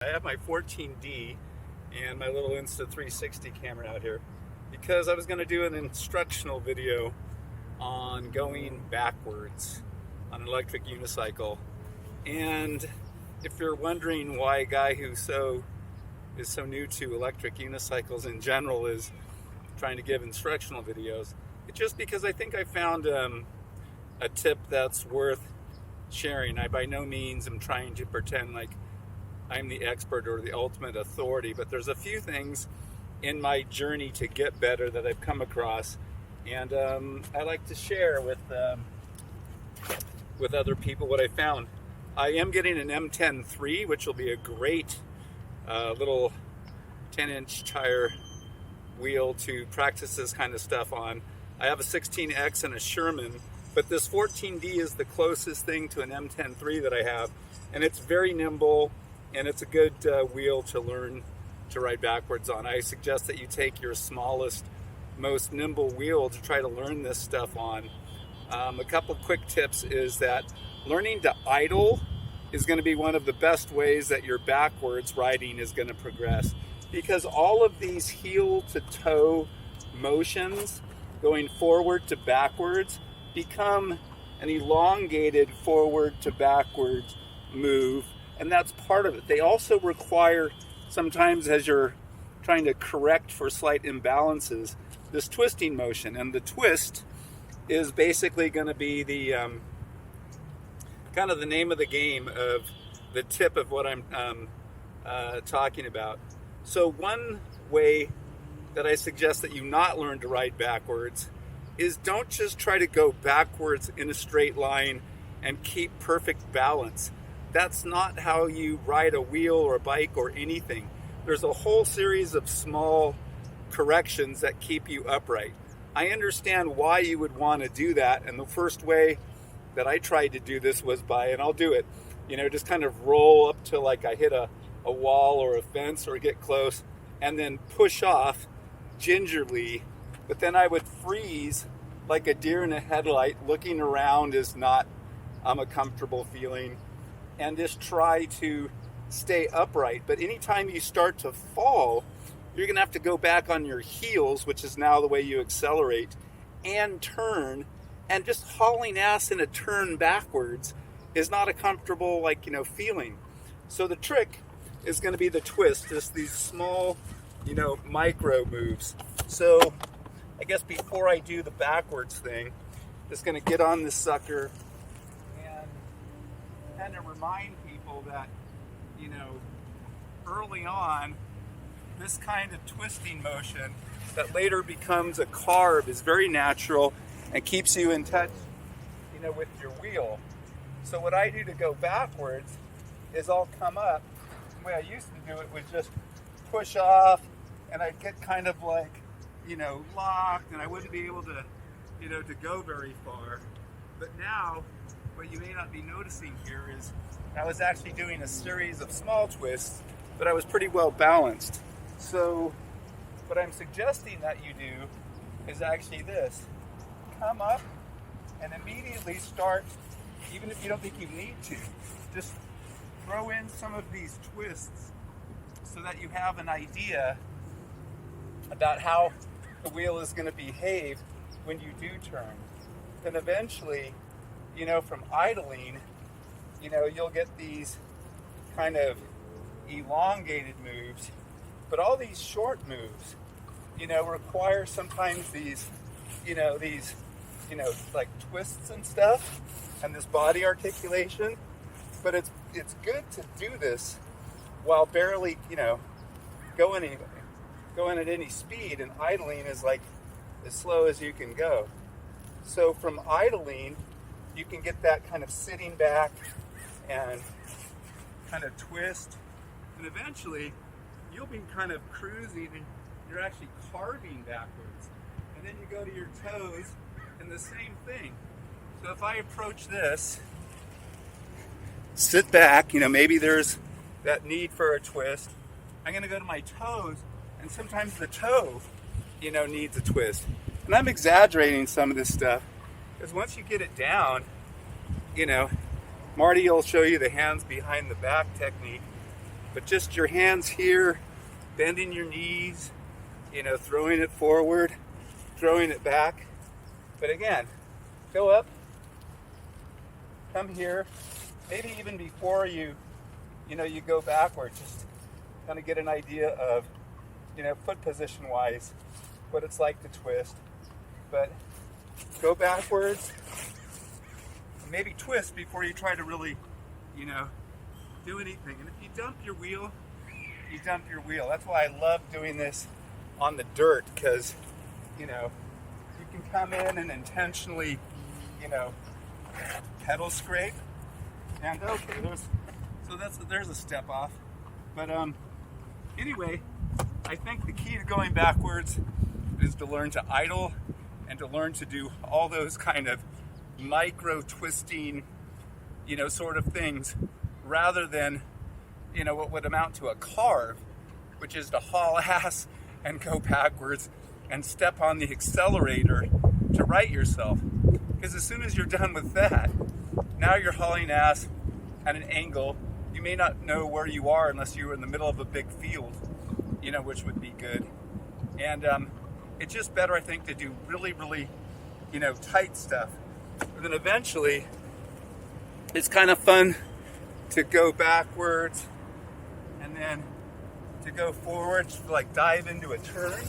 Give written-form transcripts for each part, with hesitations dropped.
I have my 14D and my little Insta360 camera out here because I was going to do an instructional video on going backwards on an electric unicycle. And if you're wondering why a guy who is so new to electric unicycles in general is trying to give instructional videos, it's just because I think I found a tip that's worth sharing. I by no means am trying to pretend like I'm the expert or the ultimate authority, but there's a few things in my journey to get better that I've come across, and I like to share with other people what I found. I am getting an M10-3, which will be a great little 10-inch tire wheel to practice this kind of stuff on. I have a 16X and a Sherman, but this 14D is the closest thing to an M10-3 that I have, and it's very nimble. And it's a good wheel to learn to ride backwards on. I suggest that you take your smallest, most nimble wheel to try to learn this stuff on. A couple quick tips is that learning to idle is going to be one of the best ways that your backwards riding is going to progress, because all of these heel to toe motions going forward to backwards become an elongated forward to backwards move. And that's part of it. They also require, sometimes as you're trying to correct for slight imbalances, this twisting motion. And the twist is basically going to be the kind of the name of the game of the tip of what I'm talking about. So one way that I suggest that you not learn to ride backwards is don't just try to go backwards in a straight line and keep perfect balance. That's not how you ride a wheel or a bike or anything. There's a whole series of small corrections that keep you upright. I understand why you would want to do that, and the first way that I tried to do this was by, and I'll do it, just kind of roll up till like I hit a wall or a fence or get close, and then push off gingerly, but then I would freeze like a deer in a headlight. Looking around is not a comfortable feeling. And just try to stay upright. But anytime you start to fall, you're going to have to go back on your heels, which is now the way you accelerate, and turn. And just hauling ass in a turn backwards is not a comfortable, feeling. So the trick is going to be the twist, just these small, micro moves. So I guess before I do the backwards thing, just going to get on this sucker kind of remind people that, early on, this kind of twisting motion that later becomes a carve is very natural and keeps you in touch, with your wheel. So what I do to go backwards is I'll come up. The way I used to do it was just push off, and I'd get kind of locked, and I wouldn't be able to, to go very far. But now, what you may not be noticing here is I was actually doing a series of small twists, but I was pretty well balanced. So what I'm suggesting that you do is actually this. Come up and immediately start, even if you don't think you need to, just throw in some of these twists so that you have an idea about how the wheel is going to behave when you do turn. Then eventually, from idling, you'll get these kind of elongated moves, but all these short moves, require sometimes these like twists and stuff, and this body articulation. But it's good to do this while barely, going at any speed, and idling is like as slow as you can go. So from idling, you can get that kind of sitting back and kind of twist, and eventually you'll be kind of cruising and you're actually carving backwards. And then you go to your toes and the same thing. So if I approach this, sit back, maybe there's that need for a twist. I'm going to go to my toes, and sometimes the toe, needs a twist. And I'm exaggerating some of this stuff, because once you get it down, Marty will show you the hands behind the back technique. but just your hands here, bending your knees, throwing it forward, throwing it back. But again, go up, come here, maybe even before you go backward, just kind of get an idea of, foot position wise, what it's like to twist. But go backwards, maybe twist before you try to really, do anything. And if you dump your wheel, you dump your wheel. That's why I love doing this on the dirt, because, you can come in and intentionally, pedal scrape. And okay, there's a step off. But anyway, I think the key to going backwards is to learn to idle and to learn to do all those kind of micro twisting, sort of things, rather than, what would amount to a carve, which is to haul ass and go backwards and step on the accelerator to right yourself. Because as soon as you're done with that, now you're hauling ass at an angle. You may not know where you are unless you're in the middle of a big field, which would be good. And it's just better, I think, to do really, really, tight stuff. And then eventually, it's kind of fun to go backwards and then to go forward, to like dive into a turn,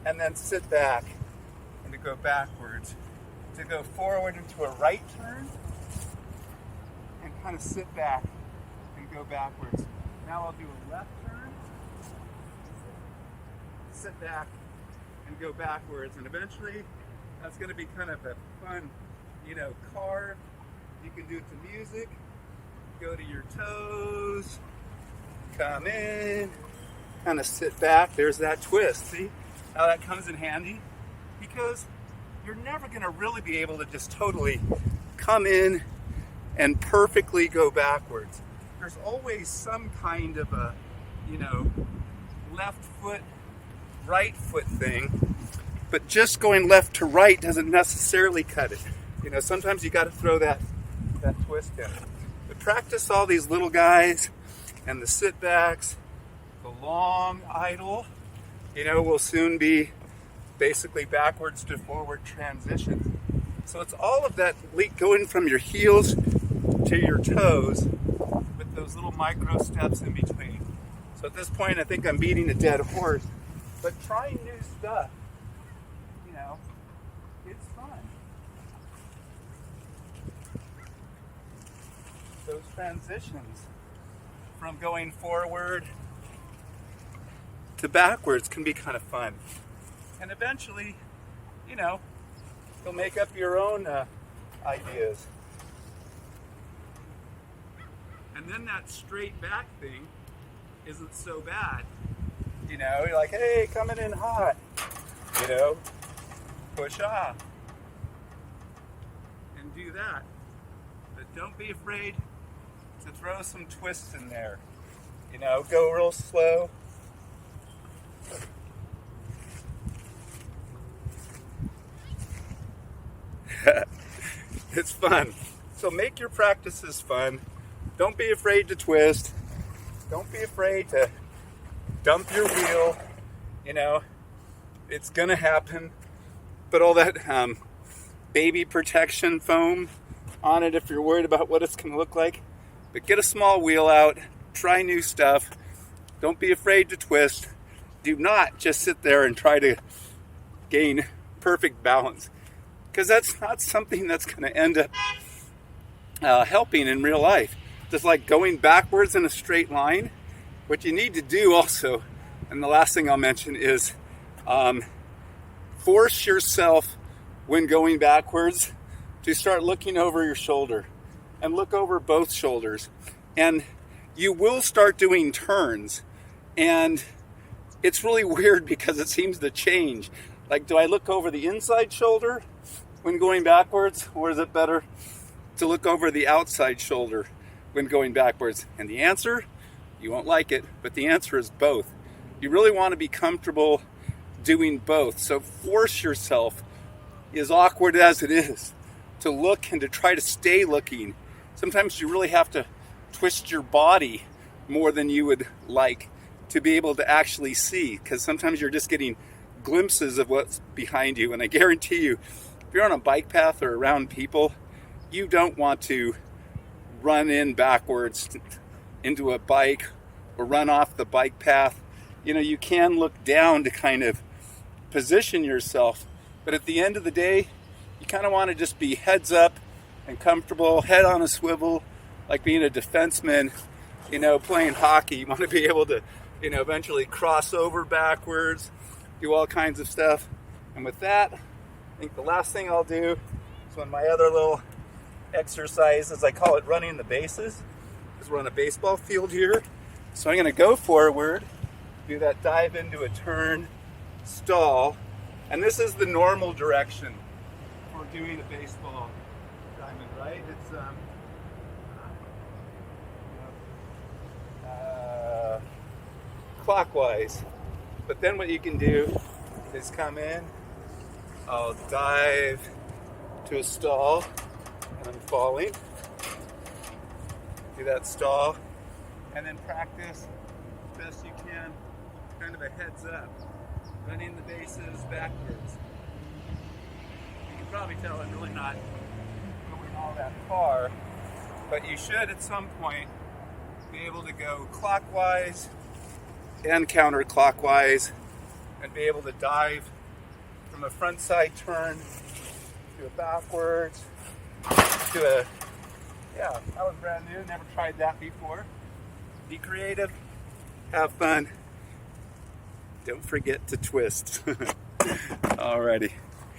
and then sit back and to go backwards, to go forward into a right turn and kind of sit back and go backwards. Now I'll do a left turn, sit back and go backwards, and eventually that's going to be kind of a fun, carve. You can do it to music, go to your toes, come in, kind of sit back. There's that twist. See how that comes in handy? Because you're never going to really be able to just totally come in and perfectly go backwards. There's always some kind of a, left foot, right foot thing. But just going left to right doesn't necessarily cut it. Sometimes you got to throw that twist in. But practice all these little guys and the sit backs, the long idle, will soon be basically backwards to forward transition. So it's all of that going from your heels to your toes with those little micro steps in between. So at this point, I think I'm beating a dead horse, but trying new stuff, it's fun. Those transitions from going forward to backwards can be kind of fun. And eventually, you'll make up your own ideas. And then that straight back thing isn't so bad. You're like, hey, coming in hot. Push off. And do that. But don't be afraid to throw some twists in there. Go real slow. It's fun. So make your practices fun. Don't be afraid to twist. Don't be afraid to dump your wheel. It's gonna happen. Put all that baby protection foam on it if you're worried about what it's gonna look like. But get a small wheel out. Try new stuff. Don't be afraid to twist. Do not just sit there and try to gain perfect balance, because that's not something that's going to end up helping in real life. Just like going backwards in a straight line, what you need to do also, and the last thing I'll mention is force yourself when going backwards to start looking over your shoulder and look over both shoulders. And you will start doing turns, and it's really weird because it seems to change. Like, do I look over the inside shoulder when going backwards, or is it better to look over the outside shoulder when going backwards? And the answer, you won't like it, but the answer is both. You really want to be comfortable doing both. So force yourself, as awkward as it is, to look and to try to stay looking. Sometimes you really have to twist your body more than you would like to be able to actually see, because sometimes you're just getting glimpses of what's behind you. And I guarantee you, if you're on a bike path or around people, you don't want to run in backwards into a bike or run off the bike path. You know, you can look down to kind of position yourself, but at the end of the day, you kind of want to just be heads up and comfortable, head on a swivel, like being a defenseman, you know, playing hockey. You want to be able to, you know, eventually cross over backwards, do all kinds of stuff. And with that, I think the last thing I'll do is one of my other little exercises, I call it running the bases, because we're on a baseball field here. So I'm going to go forward, do that dive into a turn, stall, and this is the normal direction for doing a baseball diamond, right? It's clockwise. But then what you can do is come in, I'll dive to a stall, and I'm falling. Do that stall, and then practice as best you can, kind of a heads up, running the bases backwards. You can probably tell I'm really not going all that far, but you should at some point be able to go clockwise and counterclockwise and be able to dive from a front side turn to a backwards to a, yeah, that was brand new, never tried that before. Be creative, have fun, don't forget to twist. Alrighty.